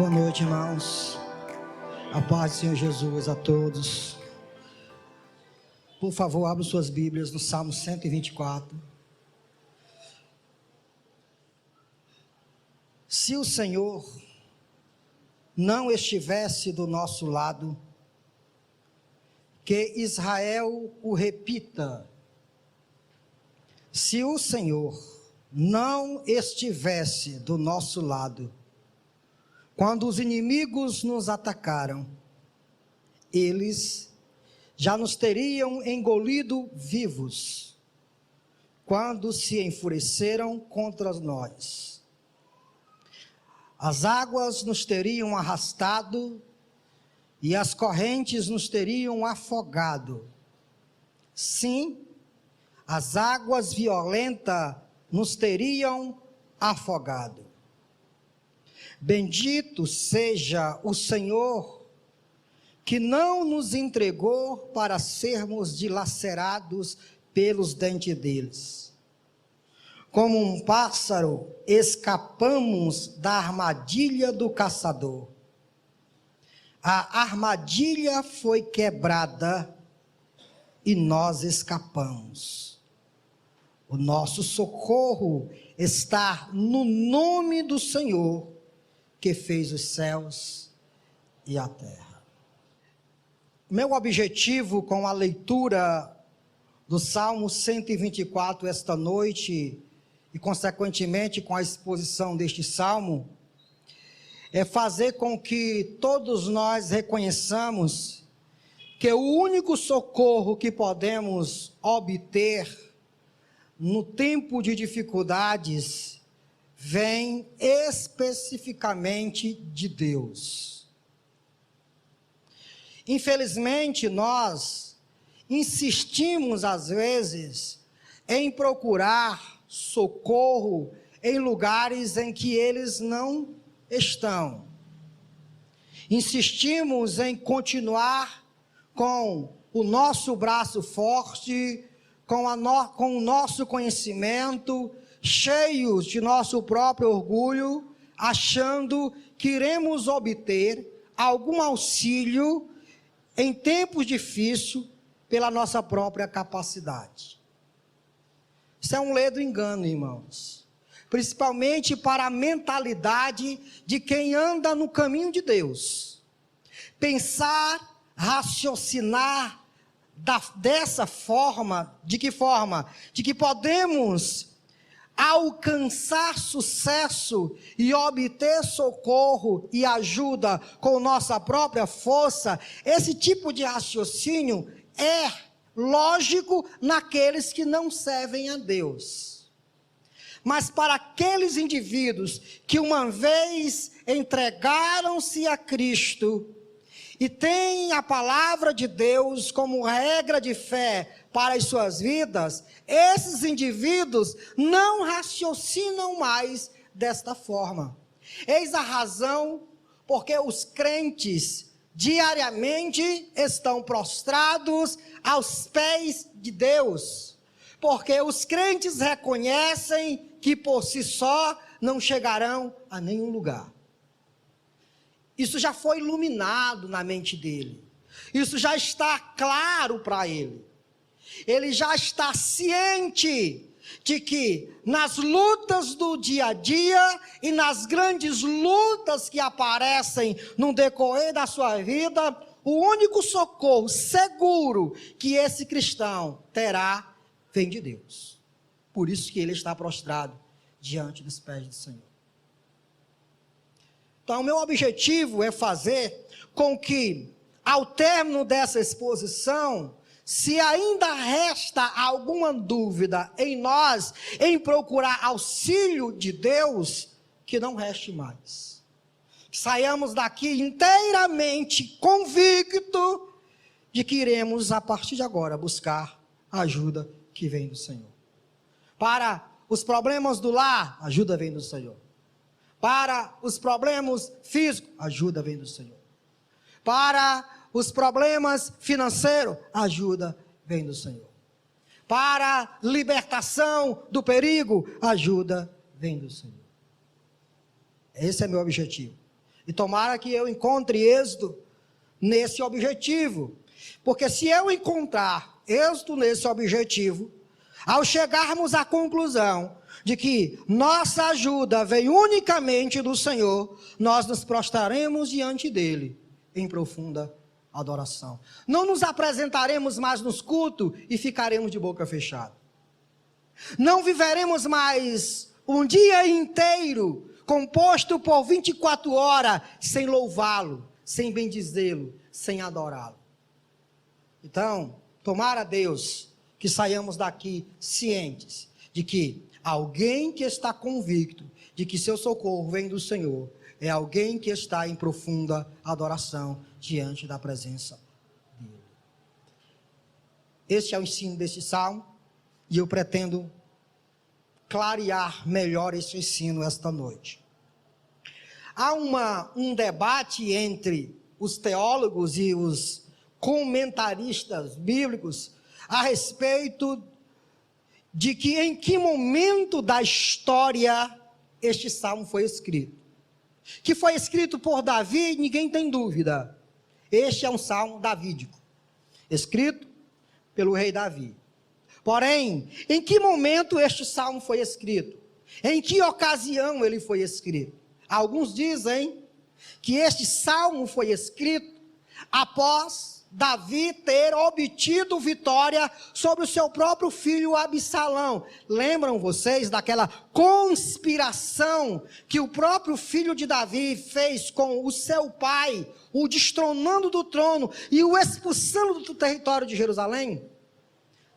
Boa noite, irmãos. A paz do Senhor Jesus a todos. Por favor, abra suas Bíblias no Salmo 124. Se o Senhor não estivesse do nosso lado, que Israel o repita. Se o Senhor não estivesse do nosso lado, quando os inimigos nos atacaram, eles já nos teriam engolido vivos, quando se enfureceram contra nós. As águas nos teriam arrastado e as correntes nos teriam afogado. Sim, as águas violentas nos teriam afogado. Bendito seja o Senhor, que não nos entregou para sermos dilacerados pelos dentes deles. Como um pássaro, escapamos da armadilha do caçador. A armadilha foi quebrada e nós escapamos. O nosso socorro está no nome do Senhor, que fez os céus e a terra. Meu objetivo com a leitura do Salmo 124 esta noite, e consequentemente com a exposição deste Salmo, é fazer com que todos nós reconheçamos que o único socorro que podemos obter no tempo de dificuldades vem especificamente de Deus. Infelizmente, nós insistimos às vezes em procurar socorro em lugares em que eles não estão. Insistimos em continuar com o nosso braço forte, com o nosso conhecimento, cheios de nosso próprio orgulho, achando que iremos obter algum auxílio em tempos difíceis pela nossa própria capacidade. Isso é um ledo engano, irmãos. Principalmente para a mentalidade de quem anda no caminho de Deus. Pensar, raciocinar dessa forma, de que forma? De que podemos alcançar sucesso e obter socorro e ajuda com nossa própria força. Esse tipo de raciocínio é lógico naqueles que não servem a Deus. Mas para aqueles indivíduos que uma vez entregaram-se a Cristo e têm a palavra de Deus como regra de fé para as suas vidas, esses indivíduos não raciocinam mais desta forma. Eis a razão porque os crentes diariamente estão prostrados aos pés de Deus, porque os crentes reconhecem que por si só não chegarão a nenhum lugar. Isso já foi iluminado na mente dele, isso já está claro para ele. Ele já está ciente de que nas lutas do dia a dia e nas grandes lutas que aparecem no decorrer da sua vida, o único socorro seguro que esse cristão terá vem de Deus. Por isso que ele está prostrado diante dos pés do Senhor. Então, o meu objetivo é fazer com que, ao término dessa exposição, se ainda resta alguma dúvida em nós, em procurar auxílio de Deus, que não reste mais. Saiamos daqui inteiramente convicto de que iremos, a partir de agora, buscar a ajuda que vem do Senhor. Para os problemas do lar, a ajuda vem do Senhor. Para os problemas físicos, a ajuda vem do Senhor. Para os problemas financeiros, a ajuda vem do Senhor. Para libertação do perigo, a ajuda vem do Senhor. Esse é meu objetivo. E tomara que eu encontre êxito nesse objetivo. Porque se eu encontrar êxito nesse objetivo, ao chegarmos à conclusão de que nossa ajuda vem unicamente do Senhor, nós nos prostraremos diante dele em profunda adoração. Não nos apresentaremos mais nos cultos e ficaremos de boca fechada. Não viveremos mais um dia inteiro composto por 24 horas sem louvá-lo, sem bendizê-lo, sem adorá-lo. Então, tomara a Deus que saiamos daqui cientes de que alguém que está convicto de que seu socorro vem do Senhor é alguém que está em profunda adoração diante da presença dele. Este é o ensino desse salmo e eu pretendo clarear melhor esse ensino esta noite. Há um debate entre os teólogos e os comentaristas bíblicos a respeito de que em que momento da história este salmo foi escrito. Que foi escrito por Davi, ninguém tem dúvida. Este é um salmo davídico, escrito pelo rei Davi. Porém, em que momento este salmo foi escrito? Em que ocasião ele foi escrito? Alguns dizem que este salmo foi escrito após Davi ter obtido vitória sobre o seu próprio filho Absalão. Lembram vocês daquela conspiração que o próprio filho de Davi fez com o seu pai, o destronando do trono e o expulsando do território de Jerusalém?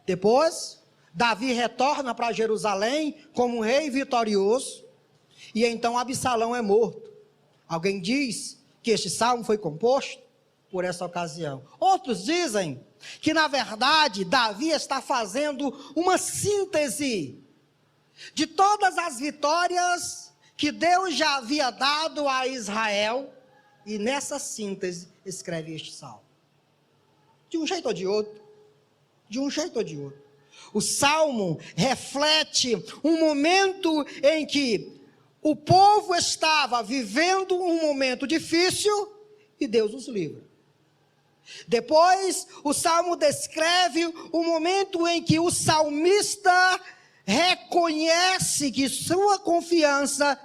Depois, Davi retorna para Jerusalém como um rei vitorioso, e então Absalão é morto. Alguém diz que este salmo foi composto por essa ocasião. Outros dizem que, na verdade, Davi está fazendo uma síntese de todas as vitórias que Deus já havia dado a Israel, e nessa síntese escreve este salmo. De um jeito ou de outro, o salmo reflete um momento em que o povo estava vivendo um momento difícil e Deus os livra. Depois, o salmo descreve o momento em que o salmista reconhece que sua confiança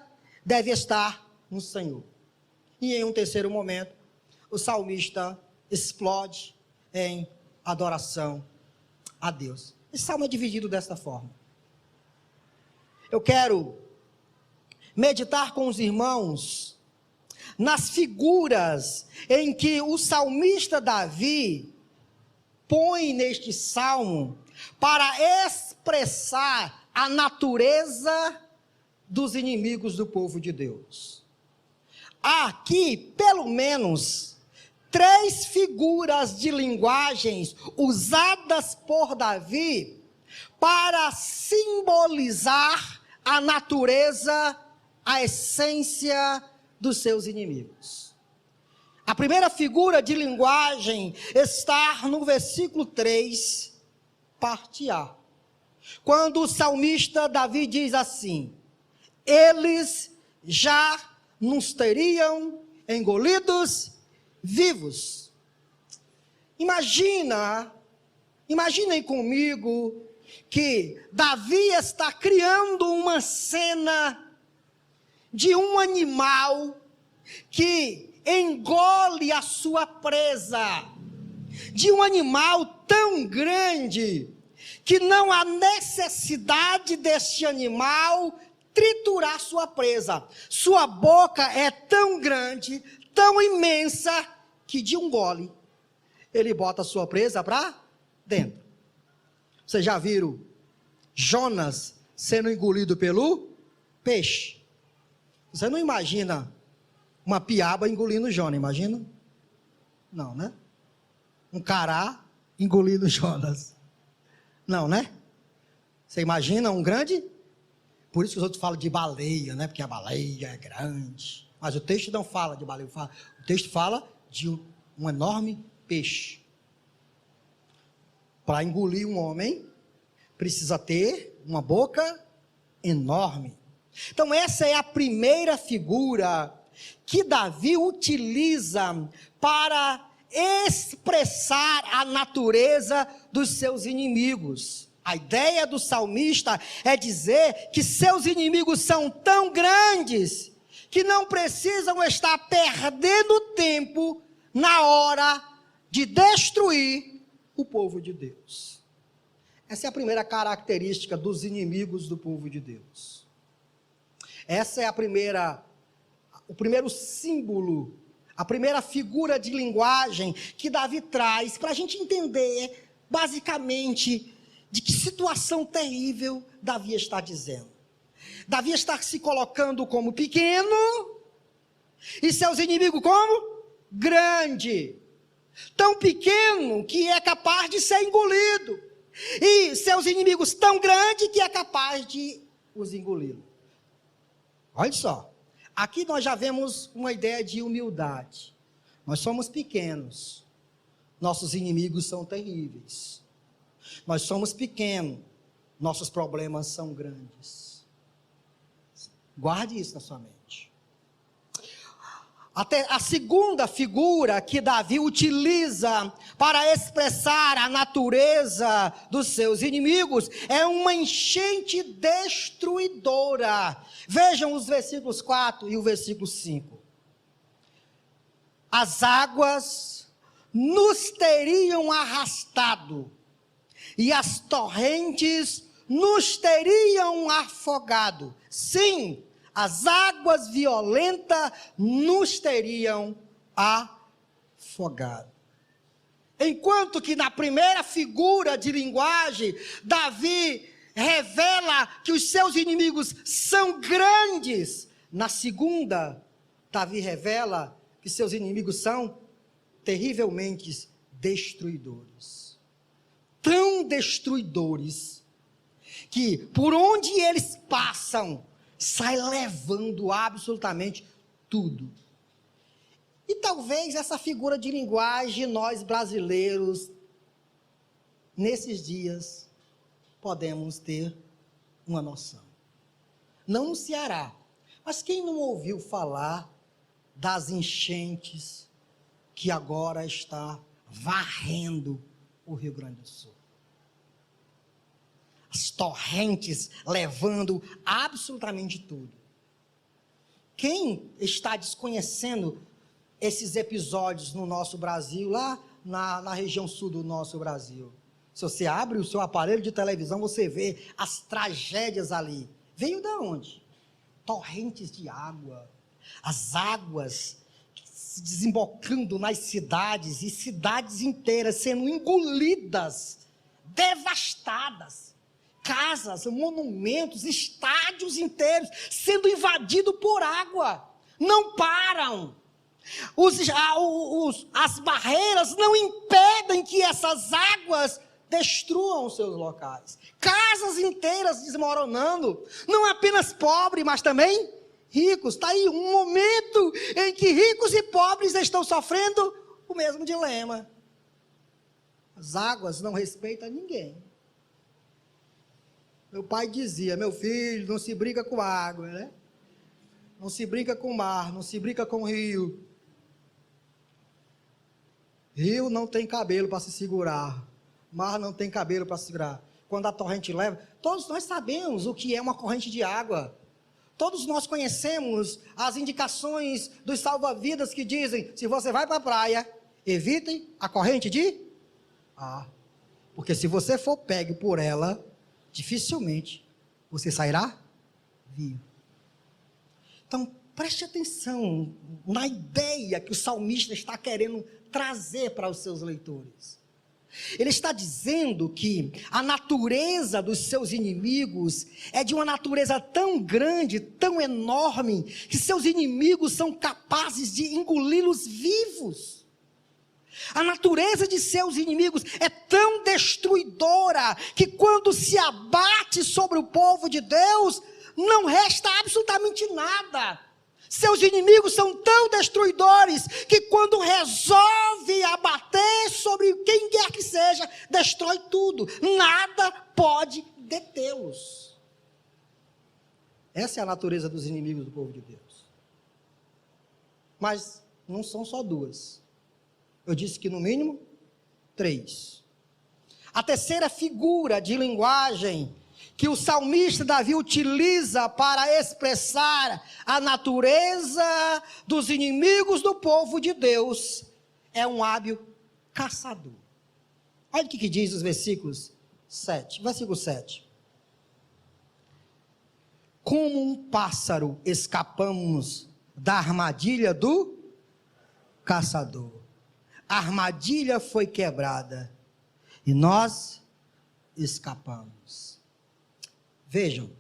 deve estar no Senhor. E em um terceiro momento, o salmista explode em adoração a Deus. Esse salmo é dividido desta forma. Eu quero meditar com os irmãos nas figuras em que o salmista Davi põe neste salmo para expressar a natureza dos inimigos do povo de Deus. Há aqui, pelo menos, 3 figuras de linguagens usadas por Davi para simbolizar a natureza, a essência dos seus inimigos. A primeira figura de linguagem está no versículo 3, parte A. Quando o salmista Davi diz assim: eles já nos teriam engolidos vivos. Imaginem comigo que Davi está criando uma cena de um animal que engole a sua presa, de um animal tão grande que não há necessidade deste animal triturar sua presa. Sua boca é tão grande, tão imensa, que de um gole ele bota a sua presa para dentro. Vocês já viram Jonas sendo engolido pelo peixe? Você não imagina uma piaba engolindo Jonas, imagina? Não, né? Um cará engolindo Jonas. Não, né? Você imagina um grande? Por isso que os outros falam de baleia, né? Porque a baleia é grande. Mas o texto não fala de baleia. O texto fala de um enorme peixe. Para engolir um homem, precisa ter uma boca enorme. Então essa é a primeira figura que Davi utiliza para expressar a natureza dos seus inimigos. A ideia do salmista é dizer que seus inimigos são tão grandes que não precisam estar perdendo tempo na hora de destruir o povo de Deus. Essa é a primeira característica dos inimigos do povo de Deus. Essa é o primeiro símbolo, a primeira figura de linguagem que Davi traz para a gente entender, basicamente, de que situação terrível Davi está dizendo. Davi está se colocando como pequeno e seus inimigos como grande. Tão pequeno que é capaz de ser engolido. E seus inimigos tão grandes que é capaz de os engolir. Olha só. Aqui nós já vemos uma ideia de humildade. Nós somos pequenos. Nossos inimigos são terríveis. Nós somos pequenos. Nossos problemas são grandes. Guarde isso na sua mente. Até a segunda figura que Davi utiliza para expressar a natureza dos seus inimigos é uma enchente destruidora. Vejam os versículos 4 e o versículo 5. As águas nos teriam arrastado e as torrentes nos teriam afogado. Sim, as águas violentas nos teriam afogado. Enquanto que na primeira figura de linguagem, Davi revela que os seus inimigos são grandes. Na segunda, Davi revela que seus inimigos são terrivelmente destruidores. Tão destruidores que por onde eles passam, sai levando absolutamente tudo. E talvez essa figura de linguagem, nós brasileiros, nesses dias, podemos ter uma noção. Não no Ceará, mas quem não ouviu falar das enchentes que agora está varrendo o Rio Grande do Sul? As torrentes levando absolutamente tudo. Quem está desconhecendo esses episódios no nosso Brasil, lá na região sul do nosso Brasil? Se você abre o seu aparelho de televisão, você vê as tragédias ali. Veio de onde? Torrentes de água. As águas se desembocando nas cidades e cidades inteiras sendo engolidas, devastadas. Casas, monumentos, estádios inteiros sendo invadidos por água. Não param. As barreiras não impedem que essas águas destruam os seus locais. Casas inteiras desmoronando. Não apenas pobres, mas também ricos. Está aí um momento em que ricos e pobres estão sofrendo o mesmo dilema. As águas não respeitam ninguém. Meu pai dizia: meu filho, não se brinca com água, né? Não se brinca com o mar, não se brinca com o rio. Rio não tem cabelo para se segurar. Mar não tem cabelo para se segurar. Quando a torrente leva, todos nós sabemos o que é uma corrente de água. Todos nós conhecemos as indicações dos salva-vidas que dizem: se você vai para a praia, evitem a corrente de ar. Porque se você for pego por ela, dificilmente você sairá vivo. Então, preste atenção na ideia que o salmista está querendo trazer para os seus leitores. Ele está dizendo que a natureza dos seus inimigos é de uma natureza tão grande, tão enorme, que seus inimigos são capazes de engoli-los vivos. A natureza de seus inimigos é tão destruidora que quando se abate sobre o povo de Deus, não resta absolutamente nada. Seus inimigos são tão destruidores que quando resolve abater sobre quem quer que seja, destrói tudo. Nada pode detê-los. Essa é a natureza dos inimigos do povo de Deus. Mas não são só duas. Eu disse que no mínimo 3. A terceira figura de linguagem que o salmista Davi utiliza para expressar a natureza dos inimigos do povo de Deus é um hábil caçador. Olha o que diz os versículos 7. Versículo 7. Como um pássaro escapamos da armadilha do caçador. A armadilha foi quebrada e nós escapamos. Vejam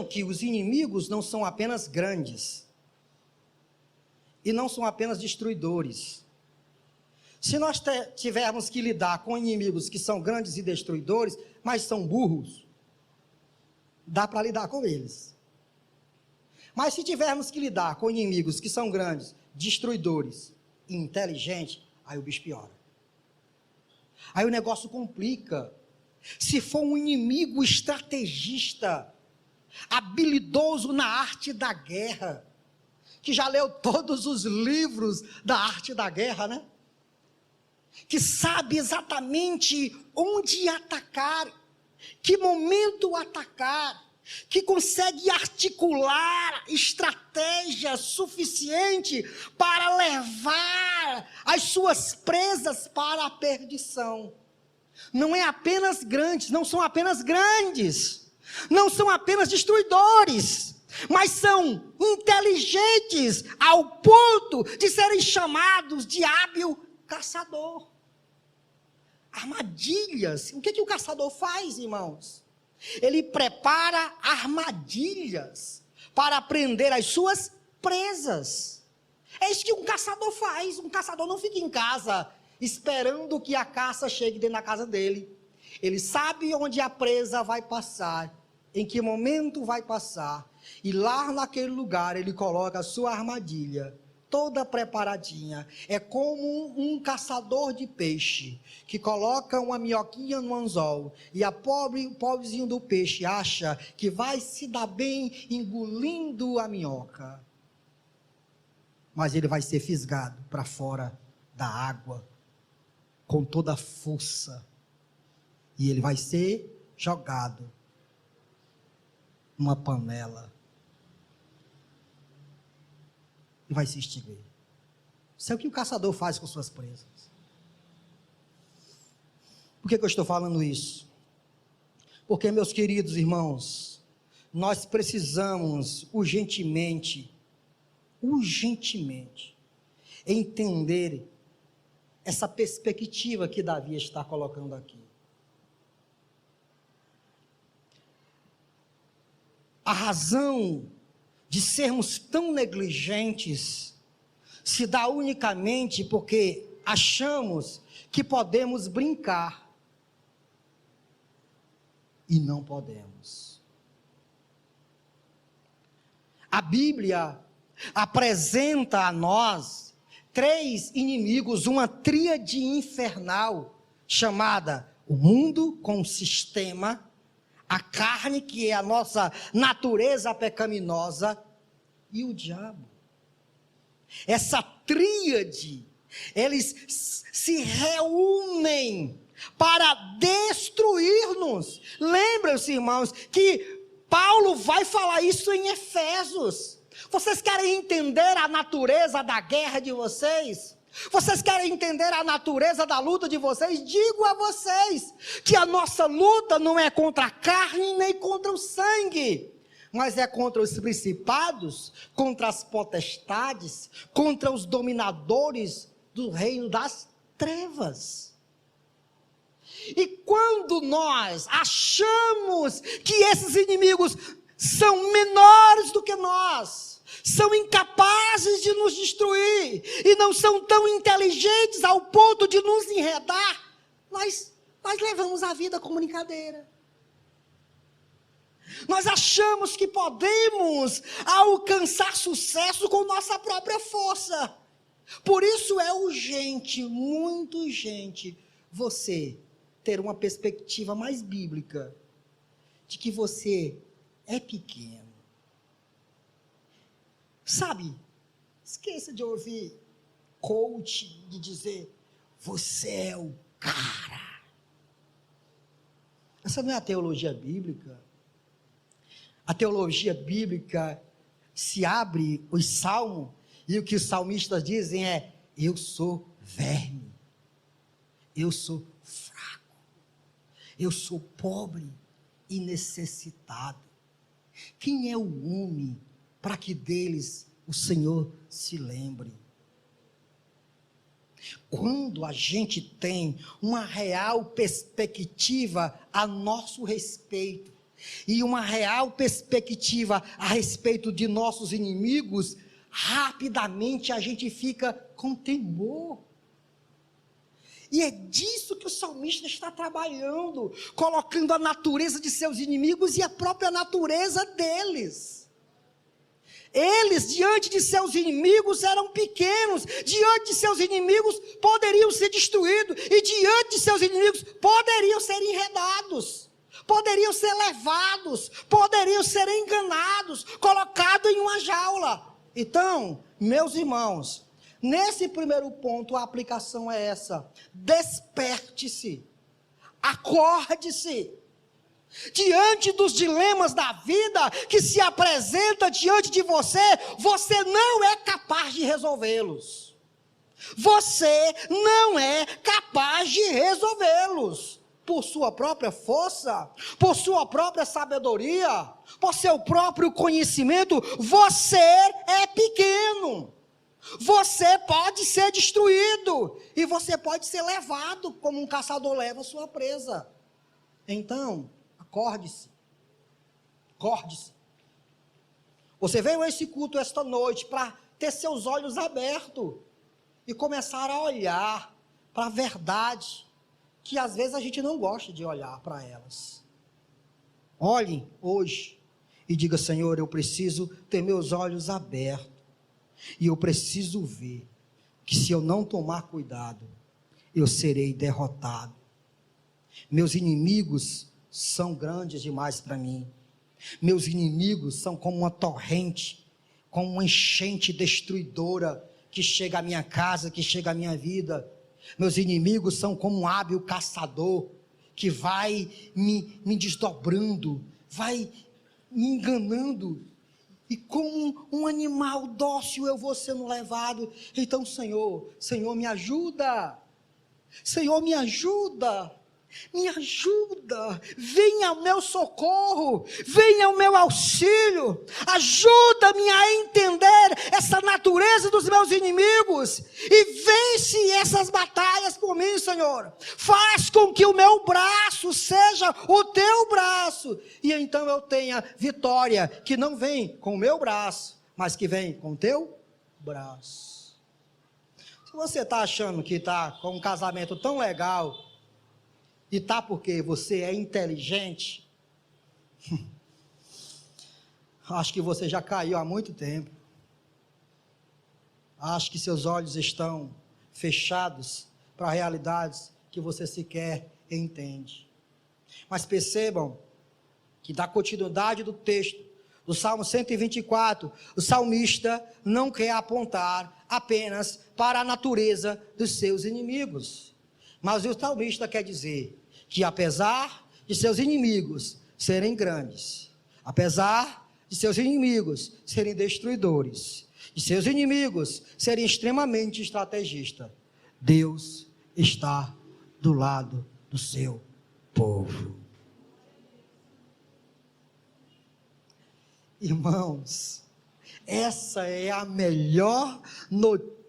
que os inimigos não são apenas grandes e não são apenas destruidores. Se nós tivermos que lidar com inimigos que são grandes e destruidores, mas são burros, dá para lidar com eles. Mas se tivermos que lidar com inimigos que são grandes, destruidores e inteligentes, aí o bicho piora. Aí o negócio complica. Se for um inimigo estrategista, habilidoso na arte da guerra, que já leu todos os livros da arte da guerra, né? Que sabe exatamente onde atacar, que momento atacar, que consegue articular estratégia suficiente para levar as suas presas para a perdição. Não é apenas grandes, não são apenas grandes, não são apenas destruidores, mas são inteligentes ao ponto de serem chamados de hábil caçador. Armadilhas. O que o caçador faz, irmãos? Ele prepara armadilhas para prender as suas presas. É isso que um caçador faz. Um caçador não fica em casa esperando que a caça chegue dentro da casa dele. Ele sabe onde a presa vai passar, em que momento vai passar, e lá naquele lugar ele coloca a sua armadilha, toda preparadinha. É como um caçador de peixe, que coloca uma minhoquinha no anzol, e o pobrezinho do peixe acha que vai se dar bem engolindo a minhoca. Mas ele vai ser fisgado para fora da água, com toda a força, e ele vai ser jogado numa panela, e vai se extinguir. Isso é o que o caçador faz com suas presas. Por que eu estou falando isso? Porque, meus queridos irmãos, nós precisamos urgentemente entender essa perspectiva que Davi está colocando aqui. A razão de sermos tão negligentes se dá unicamente porque achamos que podemos brincar e não podemos. A Bíblia apresenta a nós 3 inimigos, uma tríade infernal chamada o mundo com o sistema, a carne, que é a nossa natureza pecaminosa, e o diabo. Essa tríade, eles se reúnem para destruir-nos. Lembram-se, irmãos, que Paulo vai falar isso em Efésios. Vocês querem entender a natureza da guerra de vocês? Vocês querem entender a natureza da luta de vocês? Digo a vocês que a nossa luta não é contra a carne nem contra o sangue, mas é contra os principados, contra as potestades, contra os dominadores do reino das trevas. E quando nós achamos que esses inimigos são menores do que nós, são incapazes de nos destruir, e não são tão inteligentes ao ponto de nos enredar, nós levamos a vida como brincadeira. Nós achamos que podemos alcançar sucesso com nossa própria força. Por isso é urgente, muito urgente, você ter uma perspectiva mais bíblica de que você é pequeno. Sabe Esqueça de ouvir coach, de dizer, você é o cara. Essa não é a teologia bíblica. A teologia bíblica se abre os salmos, e o que os salmistas dizem é, eu sou verme, eu sou fraco, eu sou pobre e necessitado. Quem é o homem para que deles o Senhor se lembre? Quando a gente tem uma real perspectiva a nosso respeito, e uma real perspectiva a respeito de nossos inimigos, rapidamente a gente fica com temor. E é disso que o salmista está trabalhando, colocando a natureza de seus inimigos e a própria natureza deles. Eles, diante de seus inimigos, eram pequenos, diante de seus inimigos, poderiam ser destruídos, e diante de seus inimigos, poderiam ser enredados, poderiam ser levados, poderiam ser enganados, colocados em uma jaula. Então, meus irmãos, nesse primeiro ponto, a aplicação é essa: desperte-se, acorde-se, diante dos dilemas da vida que se apresenta diante de você, você não é capaz de resolvê-los, você não é capaz de resolvê-los, por sua própria força, por sua própria sabedoria, por seu próprio conhecimento. Você é pequeno, você pode ser destruído, e você pode ser levado como um caçador leva sua presa. Então, acorde-se, acorde-se. Você veio a esse culto esta noite para ter seus olhos abertos e começar a olhar para a verdade, que às vezes a gente não gosta de olhar para elas. Olhe hoje e diga: Senhor, eu preciso ter meus olhos abertos, e eu preciso ver que se eu não tomar cuidado, eu serei derrotado. Meus inimigos são grandes demais para mim. Meus inimigos são como uma torrente, como uma enchente destruidora que chega à minha casa, que chega à minha vida. Meus inimigos são como um hábil caçador que vai me desdobrando, vai me enganando, e como um animal dócil eu vou sendo levado. Então, Senhor, me ajuda, Senhor, me ajuda, venha ao meu socorro, venha ao meu auxílio, ajuda-me a entender essa natureza dos meus inimigos, e vence essas batalhas por mim, Senhor. Faz com que o meu braço seja o teu braço, e então eu tenha vitória, que não vem com o meu braço, mas que vem com o teu braço. Se você está achando que está com um casamento tão legal, e tá porque você é inteligente, acho que você já caiu há muito tempo. Acho que seus olhos estão fechados para realidades que você sequer entende. Mas percebam que, da continuidade do texto, do Salmo 124, o salmista não quer apontar apenas para a natureza dos seus inimigos, mas o salmista quer dizer que, apesar de seus inimigos serem grandes, apesar de seus inimigos serem destruidores, de seus inimigos serem extremamente estrategistas, Deus está do lado do seu povo. Irmãos, essa é a melhor notícia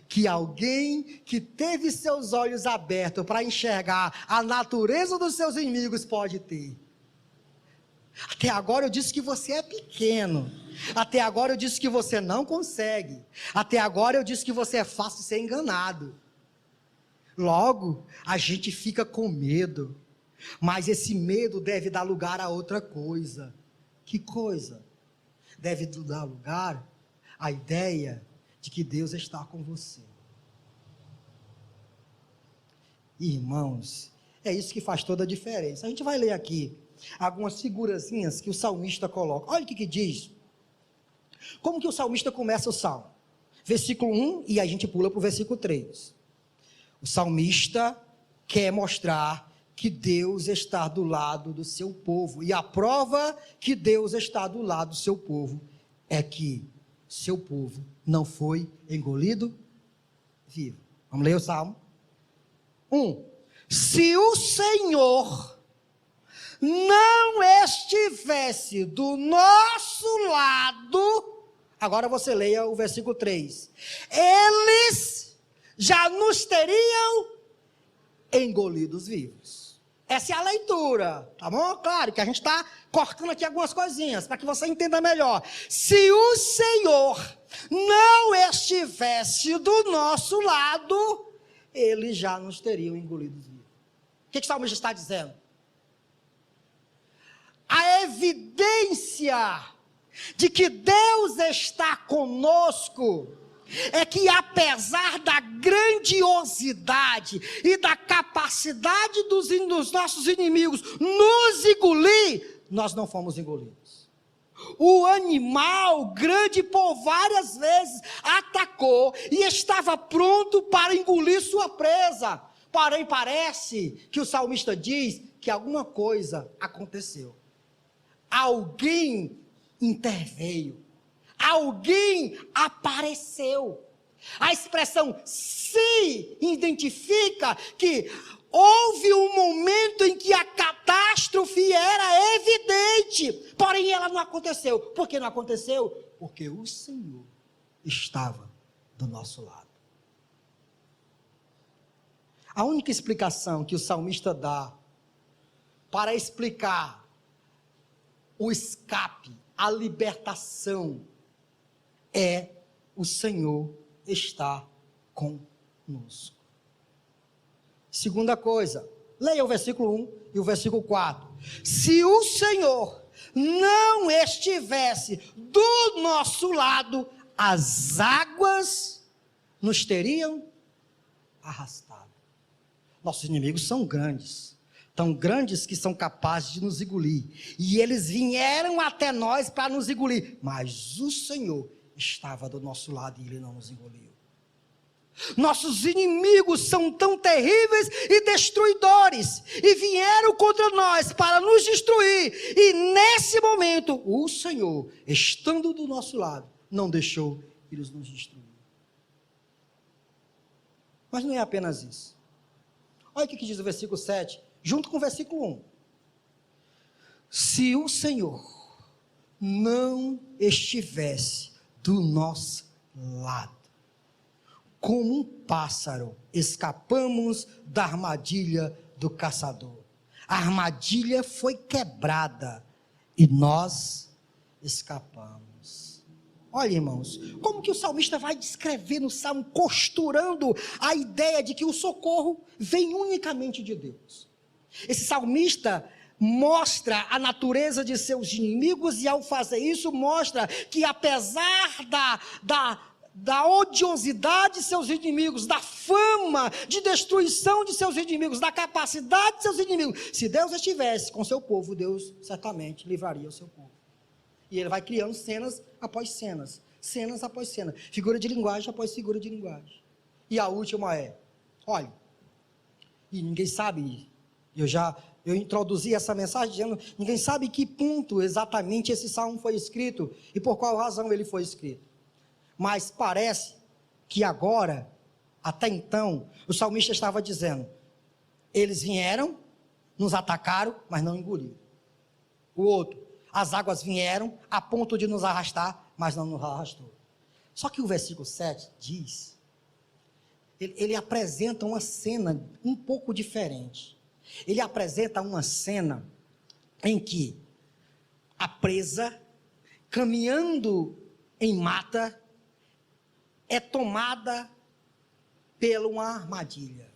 que alguém que teve seus olhos abertos para enxergar a natureza dos seus inimigos pode ter. Até agora eu disse que você é pequeno, até agora eu disse que você não consegue, até agora eu disse que você é fácil de ser enganado. Logo, a gente fica com medo, mas esse medo deve dar lugar a outra coisa. Que coisa? Deve dar lugar à ideia de que Deus está com você. Irmãos, é isso que faz toda a diferença. A gente vai ler aqui algumas figurazinhas que o salmista coloca. Olha o que diz. Como que o salmista começa o salmo? Versículo 1, e a gente pula para o versículo 3. O salmista quer mostrar que Deus está do lado do seu povo. E a prova que Deus está do lado do seu povo é que seu povo não foi engolido vivo. Vamos ler o Salmo 1. Se o Senhor não estivesse do nosso lado, agora você leia o versículo 3. Eles já nos teriam engolidos vivos. Essa é a leitura, tá bom? Claro que a gente está cortando aqui algumas coisinhas, para que você entenda melhor. Se o Senhor não estivesse do nosso lado, eles já nos teriam engolidos vivos. O que o salmista está dizendo? A evidência de que Deus está conosco é que, apesar da grandiosidade e da capacidade dos nossos inimigos nos engolir, nós não fomos engolidos. O animal grande por várias vezes atacou e estava pronto para engolir sua presa. Porém, parece que o salmista diz que alguma coisa aconteceu. Alguém interveio. Alguém apareceu. A expressão se identifica que houve um momento em que a catástrofe era evidente, porém ela não aconteceu. Por que não aconteceu? Porque o Senhor estava do nosso lado. A única explicação que o salmista dá para explicar o escape, a libertação, é o Senhor está conosco. Segunda coisa, leia o versículo 1 e o versículo 4. Se o Senhor não estivesse do nosso lado, as águas nos teriam arrastado. Nossos inimigos são grandes, tão grandes que são capazes de nos engolir, e eles vieram até nós para nos engolir, mas o Senhor estava do nosso lado e Ele não nos engoliu. Nossos inimigos são tão terríveis e destruidores, e vieram contra nós para nos destruir, e nesse momento, o Senhor, estando do nosso lado, não deixou eles nos destruir. Mas não é apenas isso. Olha o que diz o versículo 7, junto com o versículo 1. Se o Senhor não estivesse do nosso lado, como um pássaro, escapamos da armadilha do caçador. A armadilha foi quebrada e nós escapamos. Olha, irmãos, como que o salmista vai descrever no salmo, costurando a ideia de que o socorro vem unicamente de Deus. Esse salmista mostra a natureza de seus inimigos, e ao fazer isso mostra que, apesar da odiosidade de seus inimigos, da fama de destruição de seus inimigos, da capacidade de seus inimigos, se Deus estivesse com seu povo, Deus certamente livraria o seu povo. E ele vai criando cenas após cenas, cenas após cenas, figura de linguagem após figura de linguagem. E a última é, olha, e ninguém sabe, eu introduzi essa mensagem dizendo, ninguém sabe que ponto exatamente esse salmo foi escrito e por qual razão ele foi escrito. Mas parece que agora, até então, o salmista estava dizendo, eles vieram, nos atacaram, mas não engoliram. O outro, as águas vieram a ponto de nos arrastar, mas não nos arrastou. Só que o versículo 7 diz, ele apresenta uma cena um pouco diferente. Ele apresenta uma cena em que a presa, caminhando em mata, é tomada por uma armadilha.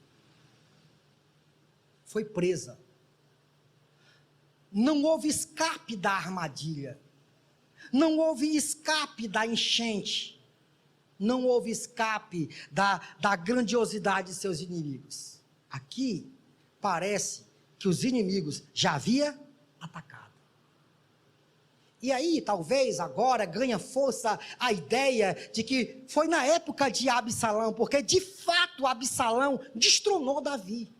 Foi presa. Não houve escape da armadilha. Não houve escape da enchente. Não houve escape da grandiosidade de seus inimigos. Aqui, parece que os inimigos já haviam atacado. E aí, talvez agora ganha força a ideia de que foi na época de Absalão, porque de fato Absalão destronou Davi.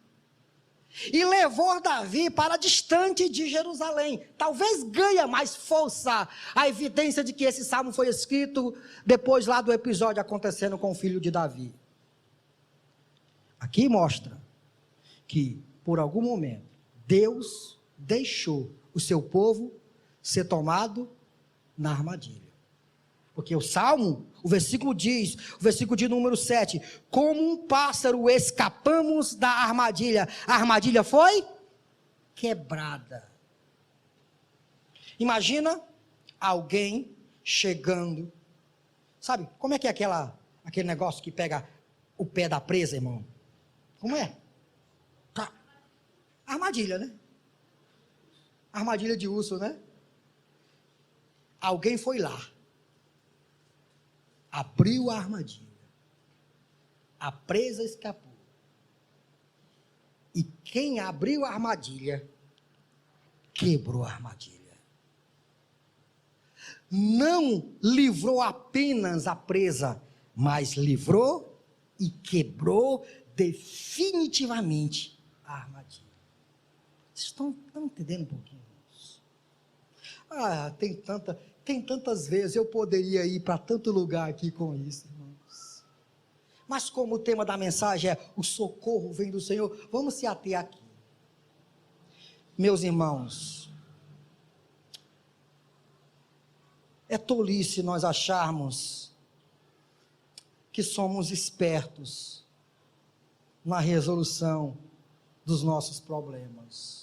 E levou Davi para distante de Jerusalém. Talvez ganhe mais força a evidência de que esse salmo foi escrito depois lá do episódio acontecendo com o filho de Davi. Aqui mostra que, por algum momento, Deus deixou o seu povo ser tomado na armadilha. Porque o Salmo, o versículo de número 7, como um pássaro escapamos da armadilha. A armadilha foi quebrada. Imagina alguém chegando, sabe, como é que é aquele negócio que pega o pé da presa, irmão? Como é? Tá. Armadilha, né? Armadilha de urso, né? Alguém foi lá, abriu a armadilha, a presa escapou, e quem abriu a armadilha, quebrou a armadilha. Não livrou apenas a presa, mas livrou e quebrou definitivamente a armadilha. Vocês estão entendendo um pouquinho? Tem tantas vezes, eu poderia ir para tanto lugar aqui com isso, irmãos. Mas como o tema da mensagem é o socorro vem do Senhor, vamos se ater aqui. Meus irmãos, é tolice nós acharmos que somos espertos na resolução dos nossos problemas.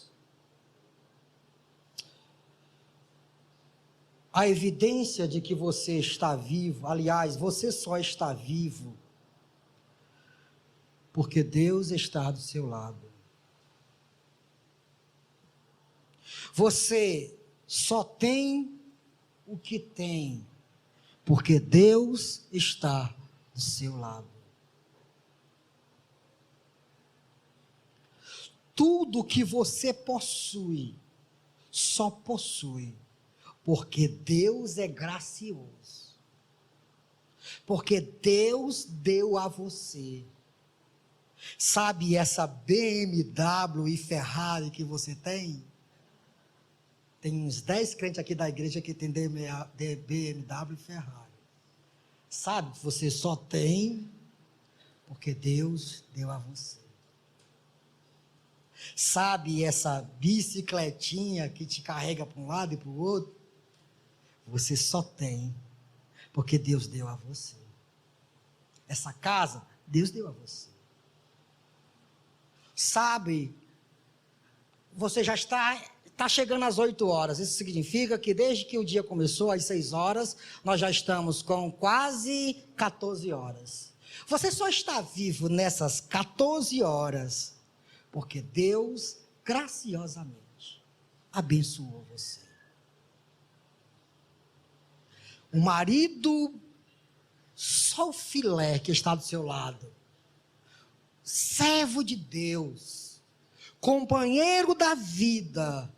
A evidência de que você está vivo, aliás, você só está vivo porque Deus está do seu lado. Você só tem o que tem porque Deus está do seu lado. Tudo que você possui, só possui porque Deus é gracioso. Porque Deus deu a você. Sabe essa BMW e Ferrari que você tem? Tem uns 10 crentes aqui da igreja que tem BMW e Ferrari. Sabe que você só tem porque Deus deu a você. Sabe essa bicicletinha que te carrega para um lado e para o outro? Você só tem porque Deus deu a você. Essa casa, Deus deu a você. Sabe, você já está chegando às 8 horas. Isso significa que desde que o dia começou, às 6 horas, nós já estamos com quase 14 horas. Você só está vivo nessas 14 horas porque Deus, graciosamente, abençoou você. O marido, só o filé que está do seu lado, servo de Deus, companheiro da vida,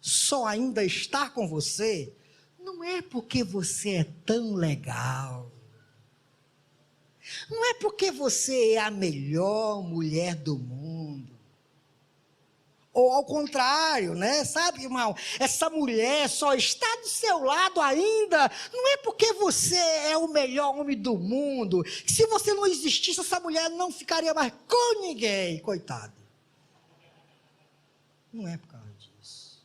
só ainda está com você, não é porque você é tão legal, não é porque você é a melhor mulher do mundo, ou ao contrário, né? Sabe, irmão, essa mulher só está do seu lado ainda, não é porque você é o melhor homem do mundo, que se você não existisse, essa mulher não ficaria mais com ninguém, coitado. Não é por causa disso.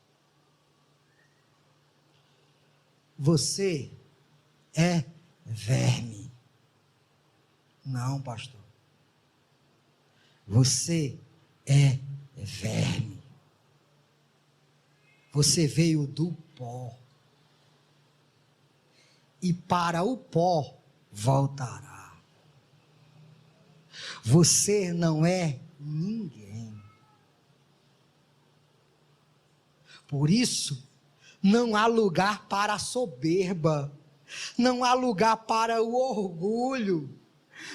Você é verme. Não, pastor. Você é verme. Você veio do pó. E para o pó voltará. Você não é ninguém. Por isso, não há lugar para a soberba. Não há lugar para o orgulho.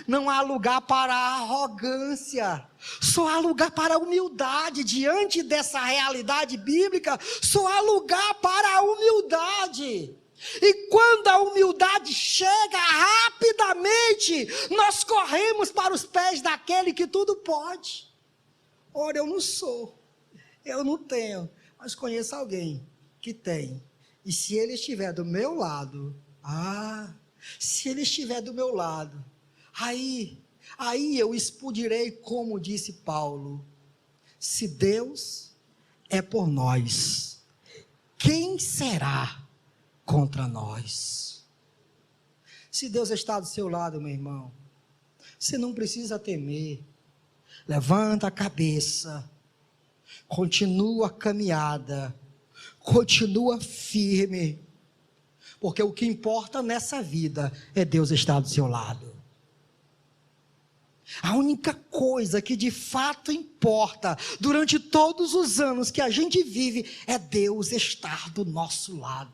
Não há lugar para a arrogância, só há lugar para a humildade. Diante dessa realidade bíblica, só há lugar para a humildade. E quando a humildade chega rapidamente, nós corremos para os pés daquele que tudo pode. Ora, eu não sou, eu não tenho, mas conheço alguém que tem. E se ele estiver do meu lado, se ele estiver do meu lado, aí eu explodirei, como disse Paulo. Se Deus é por nós, quem será contra nós? Se Deus está do seu lado, meu irmão, você não precisa temer. Levanta a cabeça, continua a caminhada, continua firme, porque o que importa nessa vida é Deus estar do seu lado. A única coisa que de fato importa durante todos os anos que a gente vive é Deus estar do nosso lado.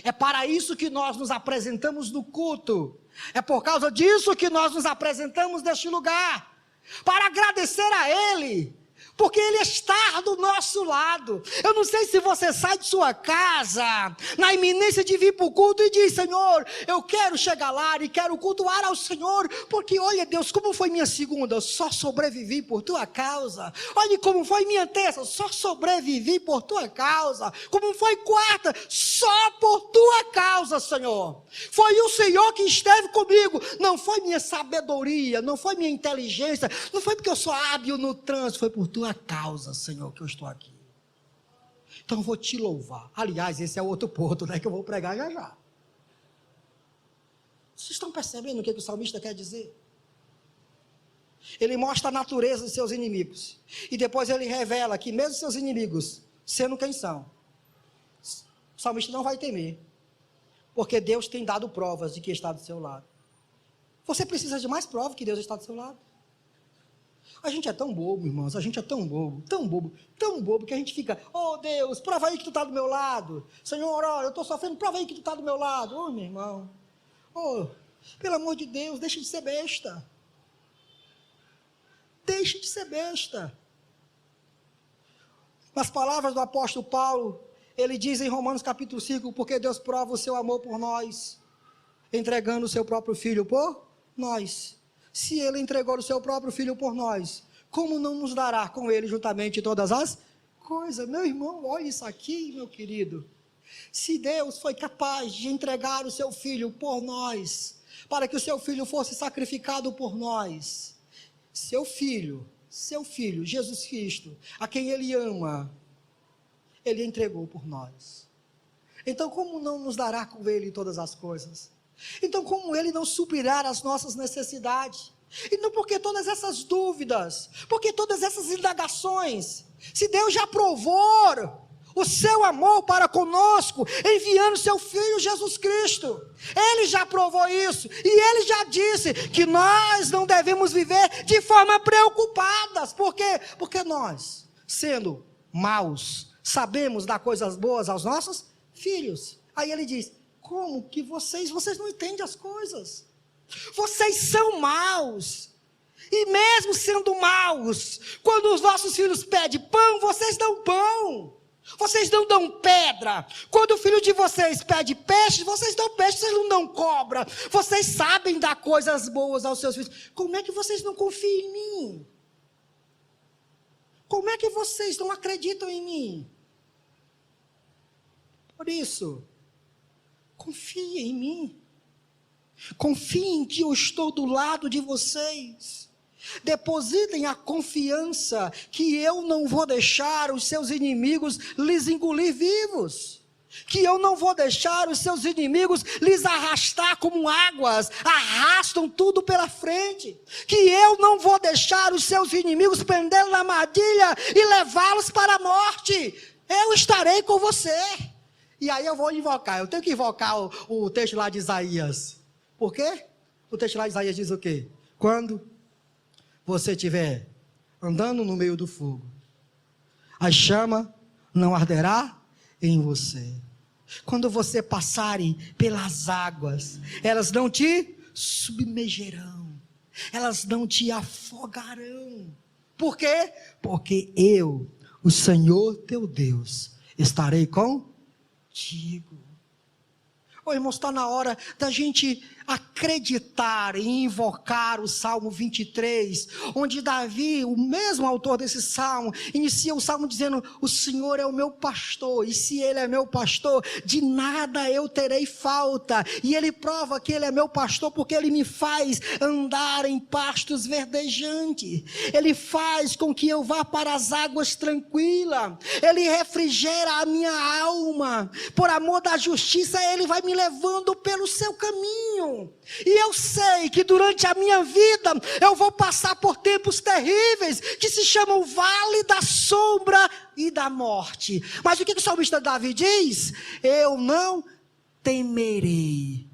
É para isso que nós nos apresentamos no culto, é por causa disso que nós nos apresentamos neste lugar, para agradecer a Ele, porque Ele está do nosso lado. Eu não sei se você sai de sua casa, na iminência de vir para o culto e diz: Senhor, eu quero chegar lá e quero cultuar ao Senhor, porque olha Deus, como foi minha segunda, eu só sobrevivi por tua causa. Olha como foi minha terça, eu só sobrevivi por tua causa. Como foi quarta, só por tua causa, Senhor. Foi o Senhor que esteve comigo, não foi minha sabedoria, não foi minha inteligência, não foi porque eu sou hábil no trânsito, foi por tua causa, Senhor, que eu estou aqui. Então eu vou te louvar. Aliás, esse é outro ponto, né, que eu vou pregar já já. Vocês estão percebendo o que o salmista quer dizer? Ele mostra a natureza dos seus inimigos, e depois ele revela que mesmo seus inimigos, sendo quem são, o salmista não vai temer, porque Deus tem dado provas de que está do seu lado. Você precisa de mais prova que Deus está do seu lado? A gente é tão bobo, irmãos, a gente é tão bobo, que a gente fica: oh Deus, prova aí que tu está do meu lado. Senhor, olha, eu estou sofrendo, prova aí que tu está do meu lado. Oh, meu irmão, oh, pelo amor de Deus, deixa de ser besta. Deixa de ser besta. Nas palavras do apóstolo Paulo, ele diz em Romanos capítulo 5, porque Deus prova o seu amor por nós, entregando o seu próprio Filho por nós. Se Ele entregou o seu próprio Filho por nós, como não nos dará com Ele juntamente todas as coisas? Meu irmão, olha isso aqui, meu querido. Se Deus foi capaz de entregar o seu Filho por nós, para que o seu Filho fosse sacrificado por nós, seu Filho, Jesus Cristo, a quem Ele ama, Ele entregou por nós. Então como não nos dará com Ele todas as coisas? Então como Ele não suprirá as nossas necessidades? Então por que todas essas dúvidas? Por que todas essas indagações? Se Deus já provou o seu amor para conosco, enviando seu Filho Jesus Cristo, Ele já provou isso, e Ele já disse que nós não devemos viver de forma preocupadas. Por quê? Porque nós, sendo maus, sabemos dar coisas boas aos nossos filhos. Aí Ele diz: como que vocês não entendem as coisas? Vocês são maus, e mesmo sendo maus, quando os vossos filhos pedem pão, vocês dão pão. Vocês não dão pedra. Quando o filho de vocês pede peixe, vocês dão peixe, vocês não dão cobra. Vocês sabem dar coisas boas aos seus filhos. Como é que vocês não confiam em mim? Como é que vocês não acreditam em mim? Por isso, confiem em mim. Confiem que eu estou do lado de vocês. Depositem a confiança que eu não vou deixar os seus inimigos lhes engolir vivos, que eu não vou deixar os seus inimigos lhes arrastar como águas arrastam tudo pela frente, que eu não vou deixar os seus inimigos prendê-los na armadilha e levá-los para a morte. Eu estarei com você. E aí eu vou invocar, eu tenho que invocar o texto lá de Isaías. Por quê? O texto lá de Isaías diz o quê? Quando você estiver andando no meio do fogo, a chama não arderá em você. Quando você passar pelas águas, elas não te submergerão, elas não te afogarão. Por quê? Porque eu, o Senhor teu Deus, estarei contigo. Ô irmãos, está na hora da gente acreditar e invocar o Salmo 23, onde Davi, o mesmo autor desse salmo, inicia o salmo dizendo: o Senhor é o meu pastor, e se Ele é meu pastor, de nada eu terei falta. E Ele prova que Ele é meu pastor, porque Ele me faz andar em pastos verdejantes, Ele faz com que eu vá para as águas tranquilas, Ele refrigera a minha alma, por amor da justiça Ele vai me levando pelo seu caminho. E eu sei que durante a minha vida eu vou passar por tempos terríveis, que se chamam vale da sombra e da morte. Mas o que o salmista Davi diz? Eu não temerei.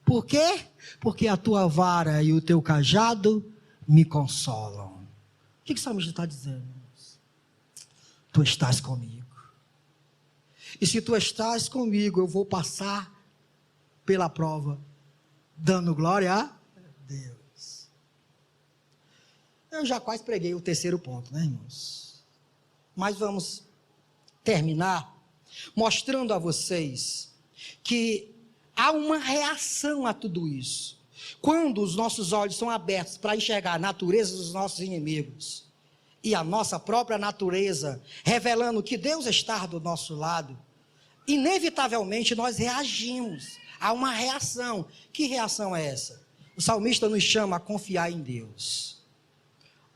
Por quê? Porque a tua vara e o teu cajado me consolam. O que o salmista está dizendo? Tu estás comigo. E se tu estás comigo, eu vou passar pela prova, dando glória a Deus. Eu já quase preguei o terceiro ponto, né, irmãos? Mas vamos terminar mostrando a vocês que há uma reação a tudo isso. Quando os nossos olhos são abertos para enxergar a natureza dos nossos inimigos e a nossa própria natureza, revelando que Deus está do nosso lado, inevitavelmente nós reagimos. Há uma reação. Que reação é essa? O salmista nos chama a confiar em Deus.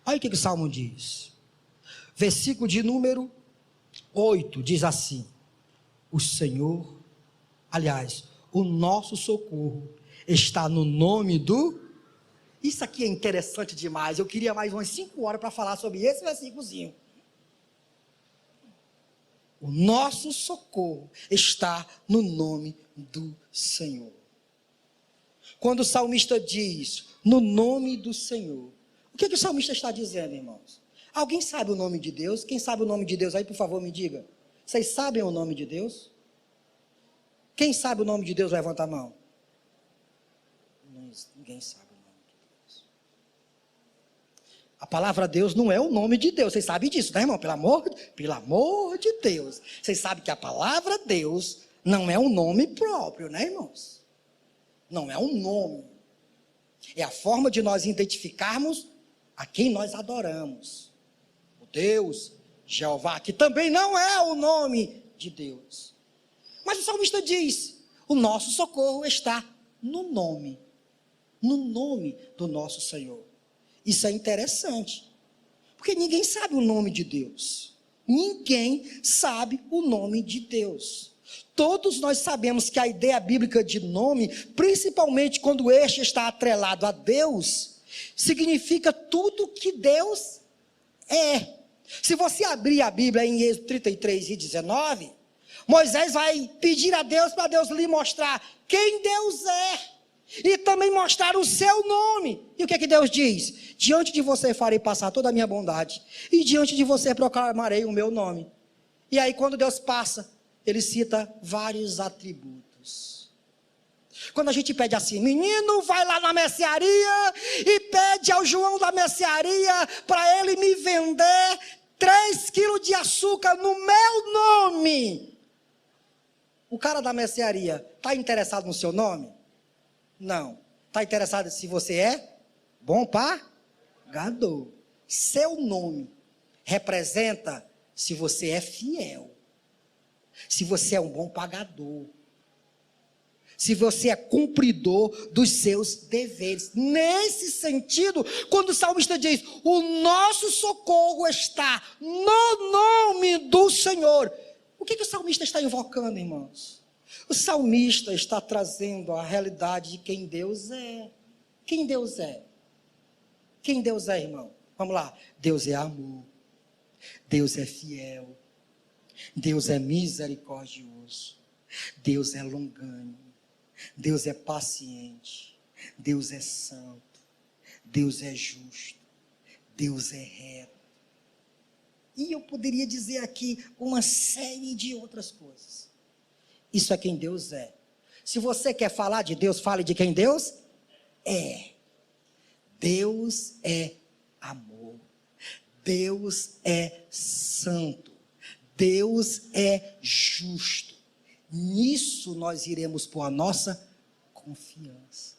Olha o que o salmo diz. Versículo de número 8 diz assim: o Senhor, aliás, o nosso socorro está no nome do... Isso aqui é interessante demais. Eu queria mais umas 5 horas para falar sobre esse versículozinho. O nosso socorro está no nome do Senhor. Quando o salmista diz, no nome do Senhor, o que o salmista está dizendo, irmãos? Alguém sabe o nome de Deus? Quem sabe o nome de Deus aí, por favor, me diga. Vocês sabem o nome de Deus? Quem sabe o nome de Deus, levanta a mão. Ninguém sabe o nome de Deus. A palavra Deus não é o nome de Deus. Vocês sabem disso, né, irmão? Pelo amor de Deus. Vocês sabem que a palavra Deus não é um nome próprio, né, irmãos? Não é um nome. É a forma de nós identificarmos a quem nós adoramos. O Deus, Jeová, que também não é o nome de Deus. Mas o salmista diz, o nosso socorro está no nome do nosso Senhor. Isso é interessante, porque ninguém sabe o nome de Deus. Ninguém sabe o nome de Deus. Todos nós sabemos que a ideia bíblica de nome, principalmente quando este está atrelado a Deus, significa tudo que Deus é. Se você abrir a Bíblia em Êxodo 33 e 19, Moisés vai pedir a Deus para Deus lhe mostrar quem Deus é. E também mostrar o seu nome. E o que é que Deus diz? Diante de você farei passar toda a minha bondade, e diante de você proclamarei o meu nome. E aí quando Deus passa, ele cita vários atributos. Quando a gente pede assim, menino, vai lá na mercearia e pede ao João da mercearia para ele me vender 3 quilos de açúcar no meu nome. O cara da mercearia está interessado no seu nome? Não. Está interessado se você é bom pagador. Seu nome representa se você é fiel, se você é um bom pagador, se você é cumpridor dos seus deveres. Nesse sentido, quando o salmista diz, o nosso socorro está no nome do Senhor. O que o salmista está invocando, irmãos? O salmista está trazendo a realidade de quem Deus é. Quem Deus é? Quem Deus é, irmão? Vamos lá. Deus é amor. Deus é fiel. Deus é misericordioso. Deus é longânimo. Deus é paciente. Deus é santo. Deus é justo. Deus é reto. E eu poderia dizer aqui uma série de outras coisas. Isso é quem Deus é. Se você quer falar de Deus, fale de quem Deus é. Deus é amor. Deus é santo. Deus é justo. Nisso nós iremos pôr a nossa confiança.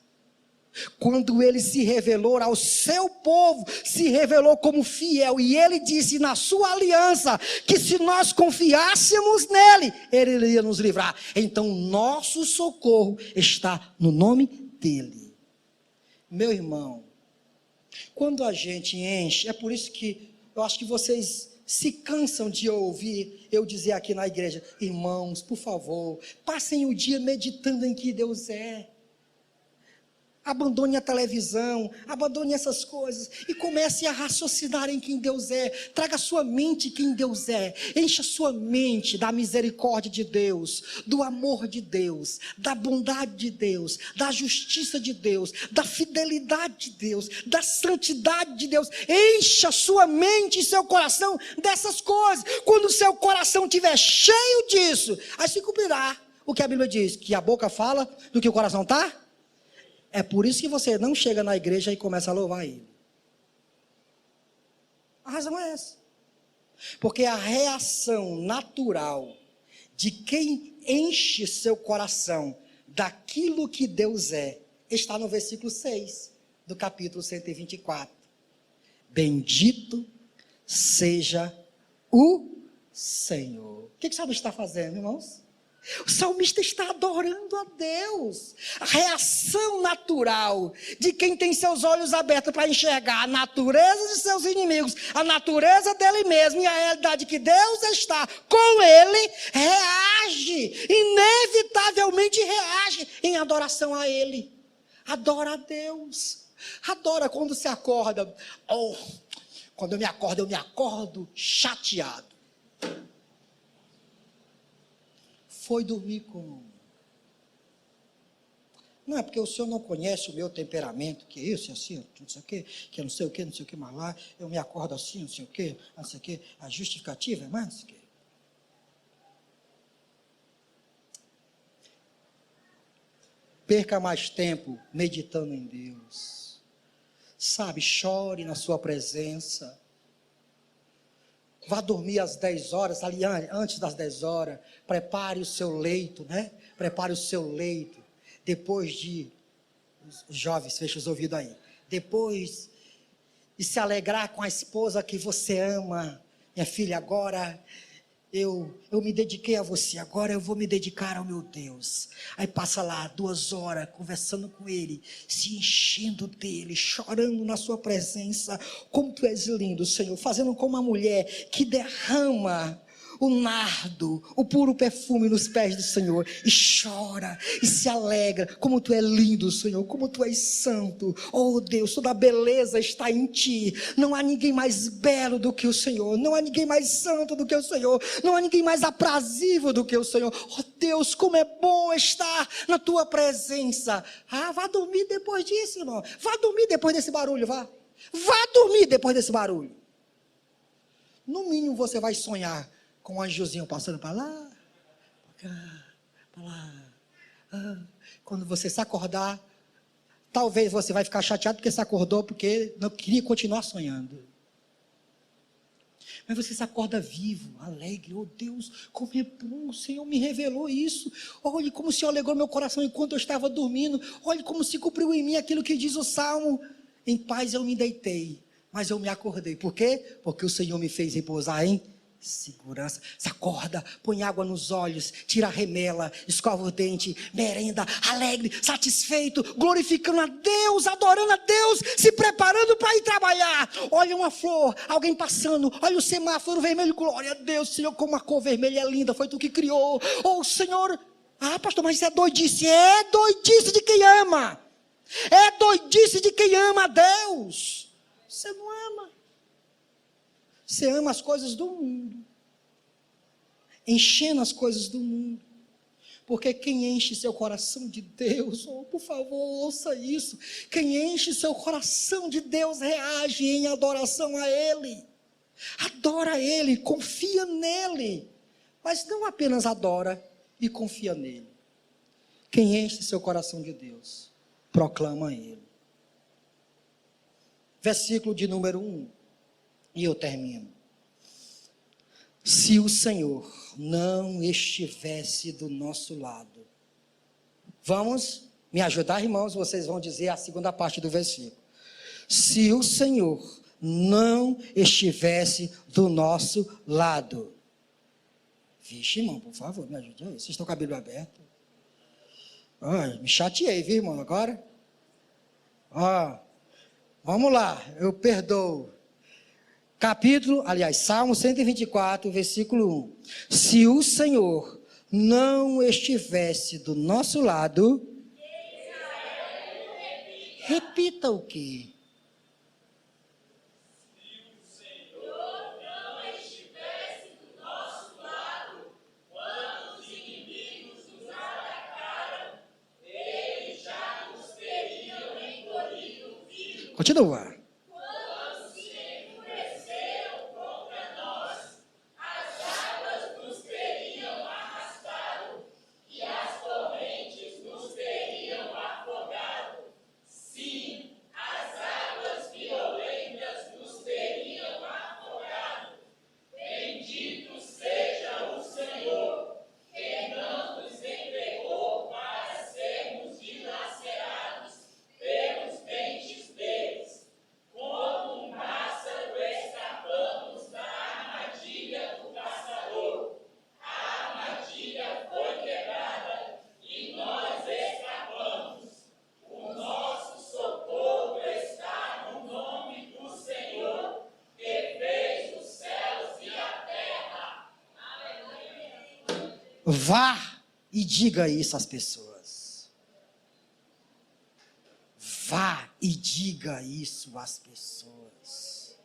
Quando ele se revelou ao seu povo, se revelou como fiel, e ele disse na sua aliança, que se nós confiássemos nele, ele iria nos livrar. Então nosso socorro está no nome dele. Meu irmão, quando a gente enche, é por isso que eu acho que vocês se cansam de ouvir eu dizer aqui na igreja: irmãos, por favor, passem o dia meditando em que Deus é. Abandone a televisão, abandone essas coisas e comece a raciocinar em quem Deus é. Traga à sua mente quem Deus é. Encha sua mente da misericórdia de Deus, do amor de Deus, da bondade de Deus, da justiça de Deus, da fidelidade de Deus, da santidade de Deus. Encha sua mente e seu coração dessas coisas. Quando o seu coração estiver cheio disso, aí se cumprirá o que a Bíblia diz, que a boca fala do que o coração está. É por isso que você não chega na igreja e começa a louvar ele. A razão é essa. Porque a reação natural de quem enche seu coração daquilo que Deus é, está no versículo 6 do capítulo 124. Bendito seja o Senhor. O que o salmista está fazendo, irmãos? O salmista está adorando a Deus. A reação natural de quem tem seus olhos abertos para enxergar a natureza de seus inimigos, a natureza dele mesmo e a realidade que Deus está com ele, reage, inevitavelmente reage em adoração a ele. Adora a Deus. Adora quando se acorda. Quando eu me acordo chateado. Foi dormir com... Não, é porque o senhor não conhece o meu temperamento, que isso, assim, não sei o quê, que não sei o quê, não sei o que mais lá, eu me acordo assim, não sei o quê, não sei o quê, a justificativa é mais não sei o quê. Perca mais tempo meditando em Deus, sabe, chore na sua presença. Vá dormir às 10 horas, ali antes das 10 horas, prepare o seu leito, né? Prepare o seu leito, depois de, os jovens, fecha os ouvidos aí, depois de se alegrar com a esposa que você ama, minha filha, agora eu me dediquei a você, agora eu vou me dedicar ao meu Deus. Aí passa lá 2 horas conversando com ele, se enchendo dele, chorando na sua presença. Como tu és lindo, Senhor, fazendo como uma mulher que derrama o nardo, o puro perfume nos pés do Senhor, e chora, e se alegra. Como tu é lindo, Senhor, como tu és santo. Oh Deus, toda a beleza está em ti. Não há ninguém mais belo do que o Senhor, não há ninguém mais santo do que o Senhor, não há ninguém mais aprazível do que o Senhor. Oh Deus, como é bom estar na tua presença. Vá dormir depois disso, irmão. Vá dormir depois desse barulho, vá dormir depois desse barulho. No mínimo você vai sonhar com um anjozinho passando para lá, para cá, para lá. Quando você se acordar, talvez você vai ficar chateado porque se acordou, porque não queria continuar sonhando. Mas você se acorda vivo, alegre. Oh Deus, como é bom, o Senhor me revelou isso. Olhe como o Senhor alegrou meu coração enquanto eu estava dormindo. Olhe como se cumpriu em mim aquilo que diz o Salmo. Em paz eu me deitei, mas eu me acordei. Por quê? Porque o Senhor me fez repousar em segurança. Se acorda, põe água nos olhos, tira a remela, escova o dente, merenda, alegre, satisfeito, glorificando a Deus, adorando a Deus, se preparando para ir trabalhar. Olha uma flor, alguém passando, olha o semáforo vermelho, glória a Deus, Senhor, como a cor vermelha é linda, foi tu que criou. Oh Senhor, pastor, mas isso é doidice. É doidice de quem ama, é doidice de quem ama a Deus. Você não ama. Você ama as coisas do mundo, enchendo as coisas do mundo, porque quem enche seu coração de Deus, por favor, ouça isso, quem enche seu coração de Deus, reage em adoração a Ele, adora Ele, confia nele, mas não apenas adora e confia nele. Quem enche seu coração de Deus, proclama Ele. versículo de número 1. E eu termino. Se o Senhor não estivesse do nosso lado. Vamos me ajudar, irmãos, vocês vão dizer a segunda parte do versículo. Se o Senhor não estivesse do nosso lado. Vixe, irmão, por favor, me ajude aí. Vocês estão com a Bíblia aberta? Me chateei, viu, irmão, agora? Vamos lá, eu perdoo. Salmo 124, versículo 1. Se o Senhor não estivesse do nosso lado, repita o quê? Continua. Quando se enfureceram contra nós, as águas nos teriam arrastado e as correntes nos teriam afogado. Sim, as águas violentas nos teriam afogado. Bendito seja o Senhor, que não nos entregou para sermos dilacerados pelos dentes deles. Como um pássaro escapamos da armadilha do caçador. A armadilha foi quebrada e nós escapamos. O nosso socorro está no nome do Senhor, que fez os céus e a terra. Aleluia. Vá e diga isso às pessoas. Vá e diga isso às pessoas.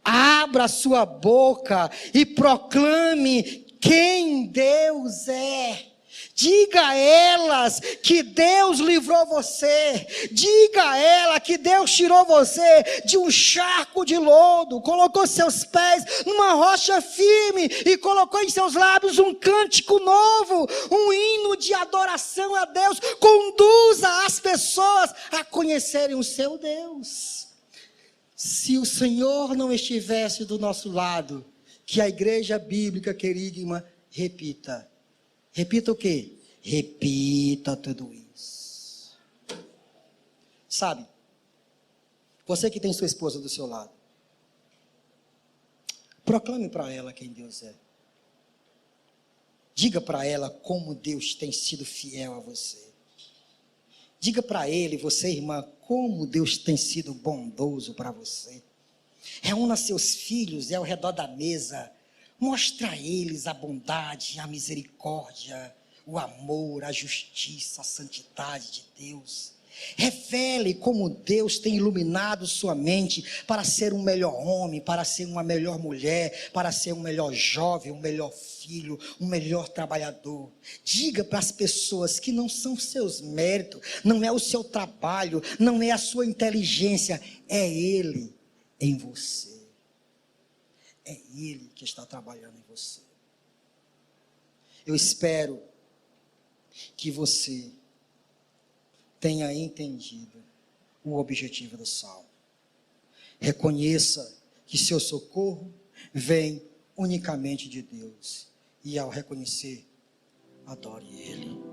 Abra sua boca e proclame quem Deus é. Diga a elas que Deus livrou você. Diga a ela que Deus tirou você de um charco de lodo, colocou seus pés numa rocha firme e colocou em seus lábios um cântico novo, um hino de adoração a Deus. Conduza as pessoas a conhecerem o seu Deus. Se o Senhor não estivesse do nosso lado, que a igreja bíblica querigma repita. Repita o quê? Repita tudo isso. Sabe, você que tem sua esposa do seu lado, proclame para ela quem Deus é. Diga para ela como Deus tem sido fiel a você. Diga para ele, você irmã, como Deus tem sido bondoso para você. Reúna seus filhos ao redor da mesa. Mostra a eles a bondade, a misericórdia, o amor, a justiça, a santidade de Deus. Revele como Deus tem iluminado sua mente para ser um melhor homem, para ser uma melhor mulher, para ser um melhor jovem, um melhor filho, um melhor trabalhador. Diga para as pessoas que não são seus méritos, não é o seu trabalho, não é a sua inteligência, é Ele em você. É Ele que está trabalhando em você. Eu espero que você tenha entendido o objetivo do salmo. Reconheça que seu socorro vem unicamente de Deus. E ao reconhecer, adore Ele.